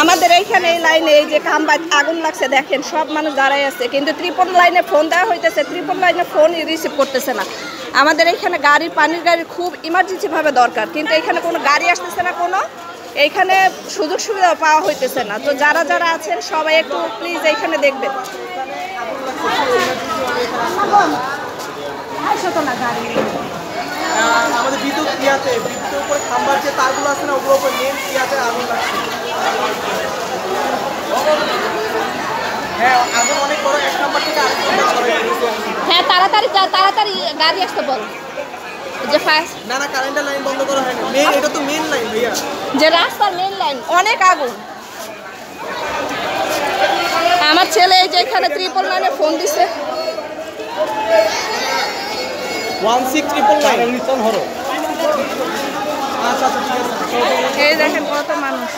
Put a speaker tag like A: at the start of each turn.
A: আমাদের এইখানে এই লাইনে এই যে খাম্বায় আগুন লাগছে দেখেন, সব মানুষ দাঁড়ায় আছে, কিন্তু ত্রিপল লাইনে ফোন দেওয়া হইতেছে, ত্রিপল লাইনে ফোন রিসিভ করতেছে না। আমাদের এইখানে গাড়ি, পানির গাড়ি খুব ইমার্জেন্সিভাবে দরকার, কিন্তু এখানে কোনো গাড়ি আসতেছে না, কোনো এইখানে সুযোগ সুবিধা পাওয়া হইতেছে না। তো যারা যারা আছেন সবাই একটু প্লিজ এইখানে দেখবেন।
B: আমাদের বিদ্যুৎ কি আছে, বিদ্যুতের উপরে খাম্বার যে তারগুলো আছে না, ওগুলোর উপর মেন কি আছে আগুন লাগছে। হ্যাঁ, আগুন অনেক বড়, এক নাম্বার থেকে আরেক নাম্বার ছড়াই গেছে।
A: হ্যাঁ, তাড়াতাড়ি তাড়াতাড়ি গাড়ি আসতে বল। যে ফার্স্ট
B: না না, কারেন্টের লাইন বন্ধ করা হয়নি, মেন এটা তো মেন লাইন ভাইয়া,
A: যে রাস্তার মেন লাইন, অনেক আগুন। আমার ছেলে এই যে এখানে ত্রিপল লাইনে ফোন দিছে,
B: 16 হলো। আচ্ছা আচ্ছা, ঠিক আছে।
A: এই দেখেন কত মানুষ।